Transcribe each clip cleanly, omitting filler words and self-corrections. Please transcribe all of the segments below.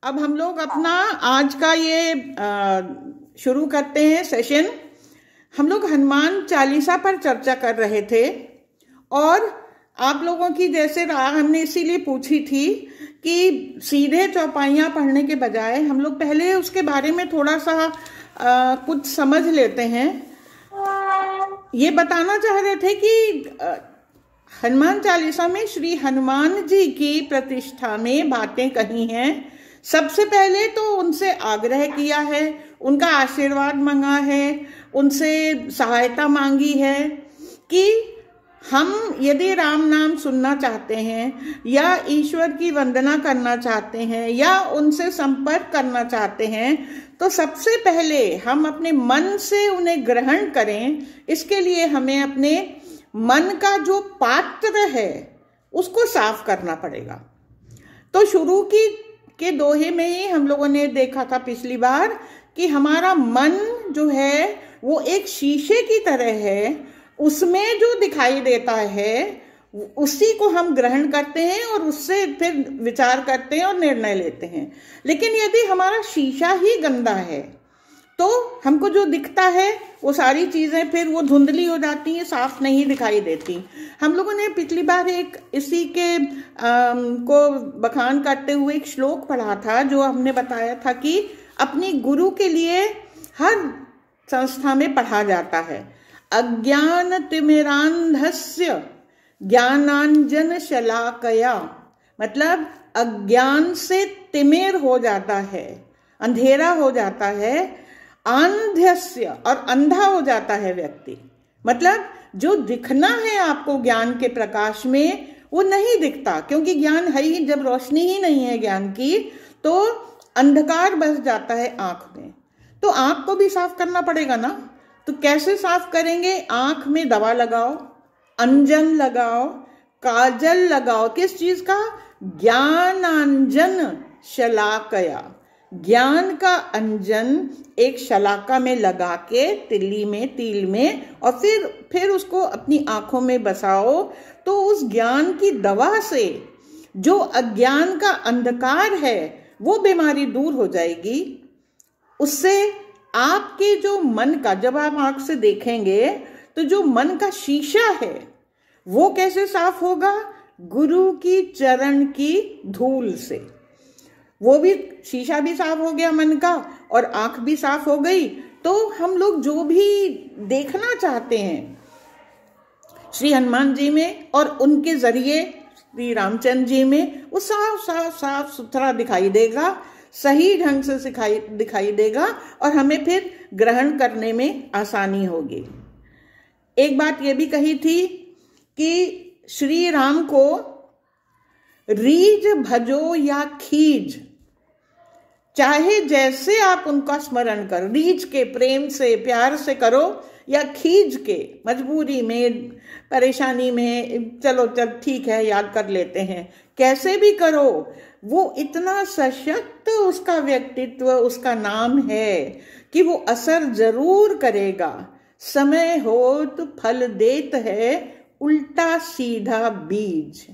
अब हम लोग अपना आज का ये शुरू करते हैं सेशन। हम लोग हनुमान चालीसा पर चर्चा कर रहे थे और आप लोगों की जैसे राह हमने इसीलिए पूछी थी कि सीधे चौपाइयाँ पढ़ने के बजाय हम लोग पहले उसके बारे में थोड़ा सा कुछ समझ लेते हैं। ये बताना चाह रहे थे कि हनुमान चालीसा में श्री हनुमान जी की प्रतिष्ठा में बातें कही हैं। सबसे पहले तो उनसे आग्रह किया है, उनका आशीर्वाद मांगा है, उनसे सहायता मांगी है कि हम यदि राम नाम सुनना चाहते हैं या ईश्वर की वंदना करना चाहते हैं या उनसे संपर्क करना चाहते हैं तो सबसे पहले हम अपने मन से उन्हें ग्रहण करें। इसके लिए हमें अपने मन का जो पात्र है उसको साफ करना पड़ेगा। तो शुरू के दोहे में ही हम लोगों ने देखा था पिछली बार कि हमारा मन जो है वो एक शीशे की तरह है, उसमें जो दिखाई देता है उसी को हम ग्रहण करते हैं और उससे फिर विचार करते हैं और निर्णय लेते हैं। लेकिन यदि हमारा शीशा ही गंदा है तो हमको जो दिखता है वो सारी चीज़ें फिर वो धुंधली हो जाती हैं, साफ नहीं दिखाई देती। हम लोगों ने पिछली बार एक इसी के को बखान करते हुए एक श्लोक पढ़ा था जो हमने बताया था कि अपनी गुरु के लिए हर संस्था में पढ़ा जाता है। अज्ञान तिमिरांधस्य ज्ञानांजन शलाकया, मतलब अज्ञान से तिमिर हो जाता है, अंधेरा हो जाता है। आंध्यस्य, और अंधा हो जाता है व्यक्ति, मतलब जो दिखना है आपको ज्ञान के प्रकाश में वो नहीं दिखता, क्योंकि ज्ञान है ही, जब रोशनी ही नहीं है ज्ञान की तो अंधकार बस जाता है आंख में। तो आंख को भी साफ करना पड़ेगा ना। तो कैसे साफ करेंगे? आंख में दवा लगाओ, अंजन लगाओ, काजल लगाओ। किस चीज का? ज्ञानांजन शलाकया, ज्ञान का अंजन एक शलाका में लगा के तिल में और फिर उसको अपनी आंखों में बसाओ। तो उस ज्ञान की दवा से जो अज्ञान का अंधकार है वो बीमारी दूर हो जाएगी। उससे आपके जो मन का, जब आप आंख से देखेंगे तो जो मन का शीशा है वो कैसे साफ होगा? गुरु की चरण की धूल से। वो भी शीशा भी साफ हो गया मन का और आंख भी साफ हो गई। तो हम लोग जो भी देखना चाहते हैं श्री हनुमान जी में और उनके जरिए श्री रामचंद्र जी में, वो साफ सुथरा दिखाई देगा, सही ढंग से दिखाई देगा और हमें फिर ग्रहण करने में आसानी होगी। एक बात ये भी कही थी कि श्री राम को रीझ भजो या खीज, चाहे जैसे आप उनका स्मरण करो, रीझ के प्रेम से प्यार से करो या खींच के मजबूरी में परेशानी में, चलो ठीक है याद कर लेते हैं, कैसे भी करो, वो इतना सशक्त उसका व्यक्तित्व, उसका नाम है कि वो असर जरूर करेगा। समय होत फल देत है उल्टा सीधा बीज।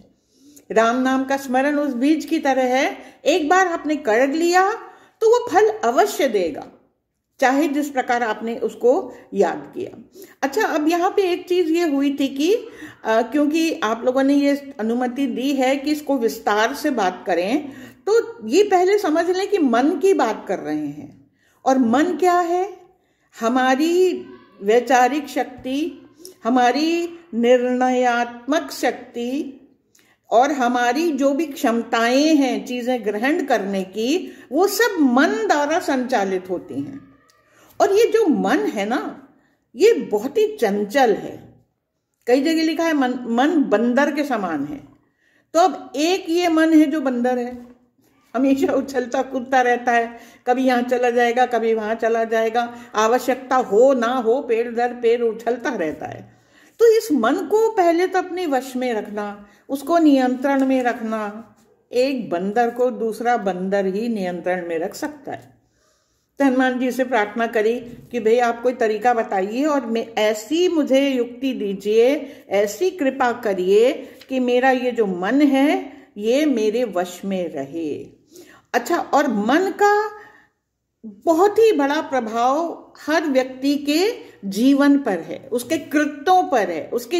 राम नाम का स्मरण उस बीज की तरह है, एक बार आपने कर लिया तो वो फल अवश्य देगा, चाहे जिस प्रकार आपने उसको याद किया। अच्छा, अब यहाँ पे एक चीज ये हुई थी कि क्योंकि आप लोगों ने ये अनुमति दी है कि इसको विस्तार से बात करें, तो ये पहले समझ लें कि मन की बात कर रहे हैं। और मन क्या है? हमारी वैचारिक शक्ति, हमारी निर्णयात्मक शक्ति और हमारी जो भी क्षमताएं हैं चीजें ग्रहण करने की, वो सब मन द्वारा संचालित होती हैं। और ये जो मन है ना, ये बहुत ही चंचल है। कई जगह लिखा है मन बंदर के समान है। तो अब एक ये मन है जो बंदर है, हमेशा उछलता कूदता रहता है, कभी यहाँ चला जाएगा कभी वहां चला जाएगा, आवश्यकता हो ना हो पेड़ दर पेड़ उछलता रहता है। तो इस मन को पहले तो अपने वश में रखना, उसको नियंत्रण में रखना। एक बंदर को दूसरा बंदर ही नियंत्रण में रख सकता है। तो हनुमान जी से प्रार्थना करी कि भाई आप कोई तरीका बताइए और ऐसी मुझे युक्ति दीजिए, ऐसी कृपा करिए कि मेरा ये जो मन है ये मेरे वश में रहे। अच्छा, और मन का बहुत ही बड़ा प्रभाव हर व्यक्ति के जीवन पर है, उसके कृत्यों पर है, उसके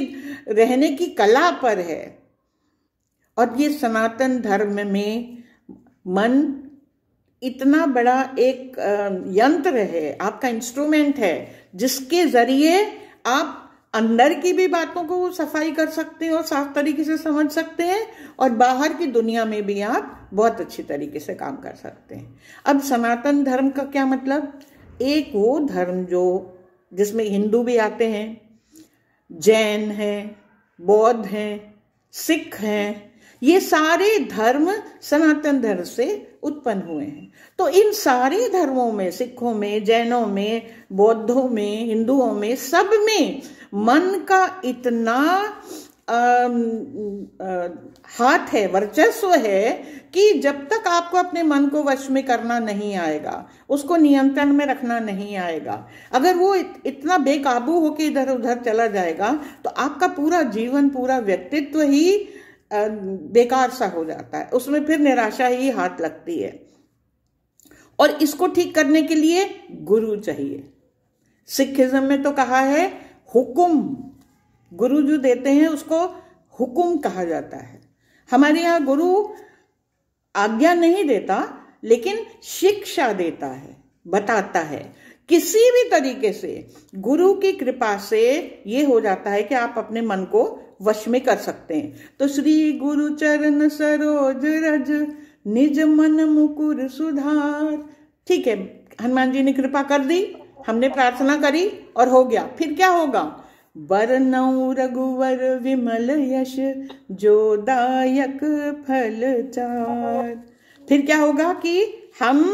रहने की कला पर है। और ये सनातन धर्म में मन इतना बड़ा एक यंत्र है, आपका इंस्ट्रूमेंट है, जिसके जरिए आप अंदर की भी बातों को सफाई कर सकते हैं और साफ तरीके से समझ सकते हैं, और बाहर की दुनिया में भी आप बहुत अच्छी तरीके से काम कर सकते हैं। अब सनातन धर्म का क्या मतलब? एक वो धर्म जो जिसमें हिंदू भी आते हैं, जैन हैं, बौद्ध हैं, सिख हैं, ये सारे धर्म सनातन धर्म से उत्पन्न हुए हैं। तो इन सारे धर्मों में, सिखों में, जैनों में, बौद्धों में, हिंदुओं में, सब में मन का इतना हाथ है, वर्चस्व है, कि जब तक आपको अपने मन को वश में करना नहीं आएगा, उसको नियंत्रण में रखना नहीं आएगा, अगर वो इतना बेकाबू होकर इधर उधर चला जाएगा, तो आपका पूरा जीवन, पूरा व्यक्तित्व ही बेकार सा हो जाता है, उसमें फिर निराशा ही हाथ लगती है। और इसको ठीक करने के लिए गुरु चाहिए। सिखिज्म में तो कहा है हुकुम, गुरु जो देते हैं उसको हुकुम कहा जाता है। हमारे यहाँ गुरु आज्ञा नहीं देता, लेकिन शिक्षा देता है, बताता है। किसी भी तरीके से गुरु की कृपा से ये हो जाता है कि आप अपने मन को वश में कर सकते हैं। तो श्री गुरु चरण सरोज रज, निज मन मुकुर सुधार। ठीक है, हनुमान जी ने कृपा कर दी, हमने प्रार्थना करी और हो गया। फिर क्या होगा? बरनउँ रघुवर विमल यश, जो दायक फल चार। फिर क्या होगा कि हम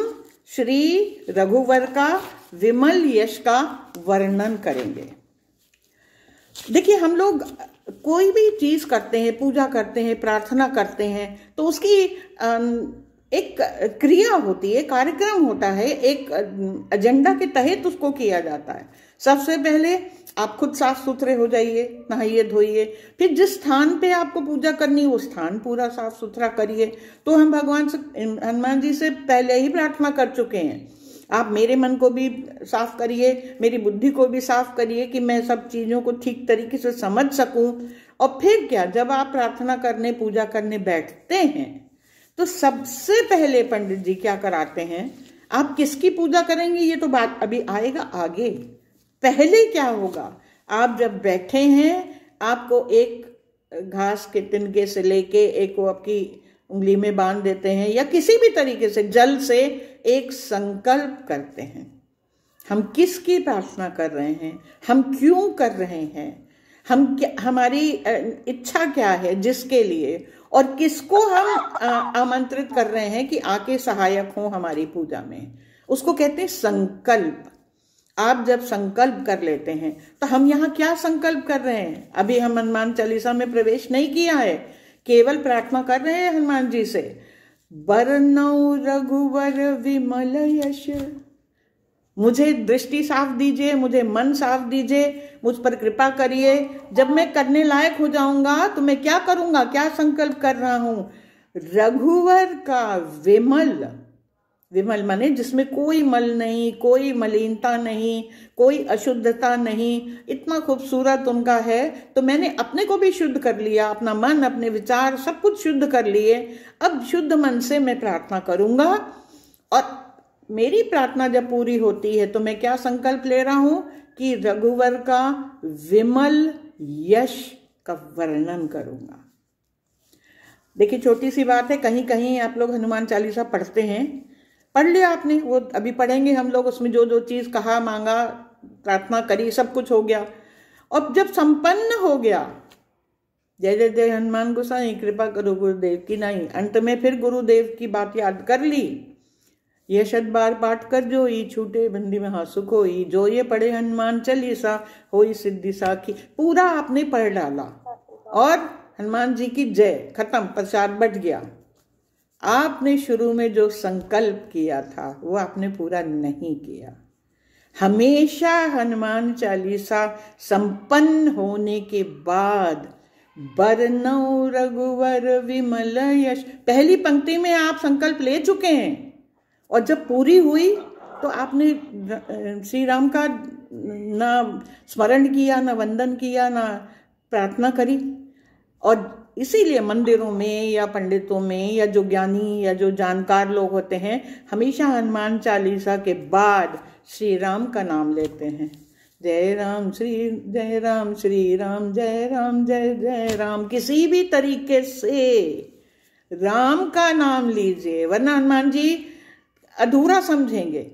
श्री रघुवर का विमल यश का वर्णन करेंगे। देखिए, हम लोग कोई भी चीज करते हैं, पूजा करते हैं, प्रार्थना करते हैं, तो उसकी एक क्रिया होती है, कार्यक्रम होता है, एक एजेंडा के तहत उसको किया जाता है। सबसे पहले आप खुद साफ सुथरे हो जाइए, नहाइए धोइए, फिर जिस स्थान पे आपको पूजा करनी है वो स्थान पूरा साफ सुथरा करिए। तो हम भगवान से, हनुमान जी से पहले ही प्रार्थना कर चुके हैं, आप मेरे मन को भी साफ करिए, मेरी बुद्धि को भी साफ करिए, कि मैं सब चीजों को ठीक तरीके से समझ सकूं। और फिर क्या, जब आप प्रार्थना करने, पूजा करने बैठते हैं, तो सबसे पहले पंडित जी क्या कराते हैं? आप किसकी पूजा करेंगे ये तो बात अभी आएगा आगे। पहले क्या होगा? आप जब बैठे हैं, आपको एक घास के तिनके से लेके एक वो आपकी उंगली में बांध देते हैं, या किसी भी तरीके से जल से एक संकल्प करते हैं। हम किसकी प्रार्थना कर रहे हैं, हम क्यों कर रहे हैं, हमारी इच्छा क्या है, जिसके लिए, और किसको हम आमंत्रित कर रहे हैं कि आके सहायक हो हमारी पूजा में, उसको कहते हैं संकल्प। आप जब संकल्प कर लेते हैं, तो हम यहाँ क्या संकल्प कर रहे हैं? अभी हम हनुमान चालीसा में प्रवेश नहीं किया है, केवल प्रार्थना कर रहे हैं हनुमान जी से, बरनउँ रघुवर विमल यश। मुझे दृष्टि साफ दीजिए, मुझे मन साफ दीजिए, मुझ पर कृपा करिए। जब मैं करने लायक हो जाऊंगा तो मैं क्या करूंगा, क्या संकल्प कर रहा हूं? रघुवर का विमल, विमल माने जिसमें कोई मल नहीं, कोई मलिनता नहीं, कोई अशुद्धता नहीं, इतना खूबसूरत उनका है। तो मैंने अपने को भी शुद्ध कर लिया, अपना मन, अपने विचार सब कुछ शुद्ध कर लिए। अब शुद्ध मन से मैं प्रार्थना करूंगा, और मेरी प्रार्थना जब पूरी होती है तो मैं क्या संकल्प ले रहा हूं? कि रघुवर का विमल यश का वर्णन करूंगा। देखिए, छोटी सी बात है, कहीं कहीं आप लोग हनुमान चालीसा पढ़ते हैं, पढ़ लिया आपने, वो अभी पढ़ेंगे हम लोग, उसमें जो जो चीज कहा, मांगा, प्रार्थना करी, सब कुछ हो गया। और जब संपन्न हो गया, जय जय जय हनुमान गोसाई कृपा करो गुरुदेव की, नहीं, अंत में फिर गुरुदेव की बात याद कर ली। ये शत बार पाठ कर जोई, छूटे बंदी में हाँ सुख होई, जो ये पढ़े हनुमान चालीसा होई सिद्धि साखी। पूरा आपने पढ़ डाला और हनुमान जी की जय, खत्म, प्रसाद बट गया। आपने शुरू में जो संकल्प किया था वो आपने पूरा नहीं किया। हमेशा हनुमान चालीसा संपन्न होने के बाद बरनौ रघुवर विमल यश। पहली पंक्ति में आप संकल्प ले चुके हैं, और जब पूरी हुई तो आपने श्री राम का ना स्मरण किया, ना वंदन किया, ना प्रार्थना करी। और इसीलिए मंदिरों में या पंडितों में या जो ज्ञानी या जो जानकार लोग होते हैं, हमेशा हनुमान चालीसा के बाद श्री राम का नाम लेते हैं। जय राम श्री राम, जय राम जय जय राम। किसी भी तरीके से राम का नाम लीजिए, वरना हनुमान जी अधूरा समझेंगे।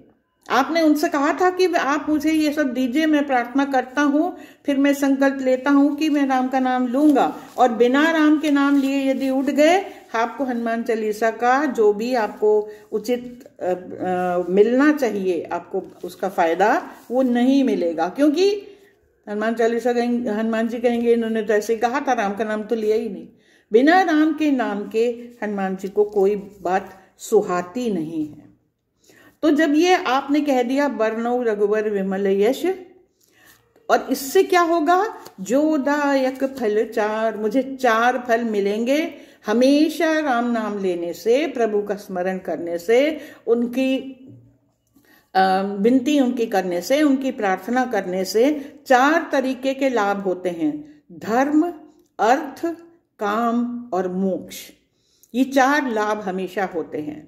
आपने उनसे कहा था कि आप मुझे ये सब दीजिए, मैं प्रार्थना करता हूँ, फिर मैं संकल्प लेता हूँ कि मैं राम का नाम लूंगा, और बिना राम के नाम लिए यदि उठ गए, आपको हनुमान चालीसा का जो भी आपको उचित मिलना चाहिए, आपको उसका फायदा वो नहीं मिलेगा। क्योंकि हनुमान चालीसा कहेंगे, हनुमान जी कहेंगे इन्होंने तो ऐसे ही कहा था, राम का नाम तो लिया ही नहीं। बिना राम के नाम के हनुमान जी को कोई बात सुहाती नहीं है। तो जब ये आपने कह दिया बरनौ रघुवर विमल यश, और इससे क्या होगा, जो दायक फल चार, मुझे 4 फल मिलेंगे हमेशा राम नाम लेने से, प्रभु का स्मरण करने से, उनकी विनती उनकी करने से, उनकी प्रार्थना करने से 4 तरीके के लाभ होते हैं। धर्म, अर्थ, काम और मोक्ष, ये 4 लाभ हमेशा होते हैं।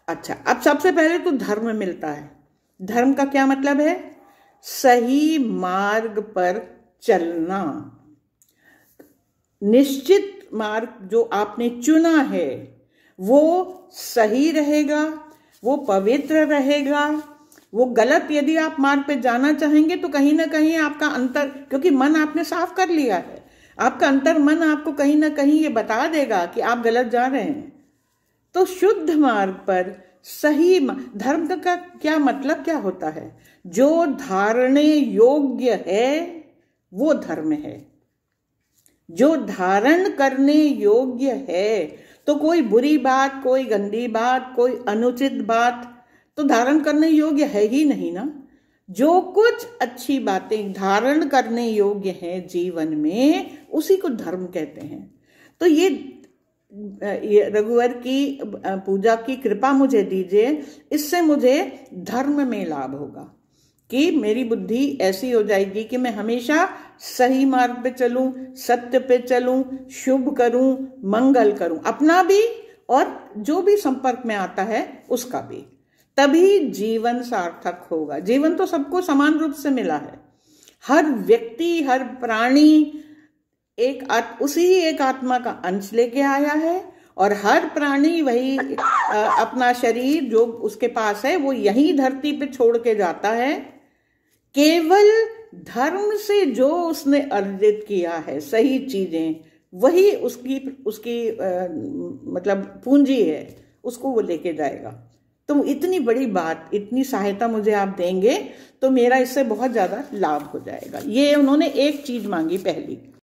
अच्छा, अब सबसे पहले तो धर्म मिलता है। धर्म का क्या मतलब है? सही मार्ग पर चलना। निश्चित मार्ग जो आपने चुना है वो सही रहेगा, वो पवित्र रहेगा। वो गलत यदि आप मार्ग पे जाना चाहेंगे तो कहीं ना कहीं आपका अंतर, क्योंकि मन आपने साफ कर लिया है, आपका अंतर मन आपको कहीं ना कहीं ये बता देगा कि आप गलत जा रहे हैं। तो शुद्ध मार्ग पर सही धर्म का क्या मतलब क्या होता है? जो धारणे योग्य है वो धर्म है। जो धारण करने योग्य है, तो कोई बुरी बात, कोई गंदी बात, कोई अनुचित बात तो धारण करने योग्य है ही नहीं ना। जो कुछ अच्छी बातें धारण करने योग्य हैं जीवन में, उसी को धर्म कहते हैं। तो ये रघुवर की पूजा की कृपा मुझे दीजिए, इससे मुझे धर्म में लाभ होगा कि मेरी बुद्धि ऐसी हो जाएगी कि मैं हमेशा सही मार्ग पे चलूं, सत्य पे चलूं, शुभ करूं, मंगल करूं, अपना भी और जो भी संपर्क में आता है उसका भी। तभी जीवन सार्थक होगा। जीवन तो सबको समान रूप से मिला है। हर व्यक्ति, हर प्राणी उसी एक आत्मा का अंश लेके आया है, और हर प्राणी वही अपना शरीर जो उसके पास है वो यही धरती पे छोड़ के जाता है। केवल धर्म से जो उसने अर्जित किया है सही चीजें, वही उसकी मतलब पूंजी है, उसको वो लेके जाएगा। तो इतनी बड़ी बात, इतनी सहायता मुझे आप देंगे तो मेरा इससे बहुत ज्यादा लाभ हो जाएगा। ये उन्होंने एक चीज मांगी पहली।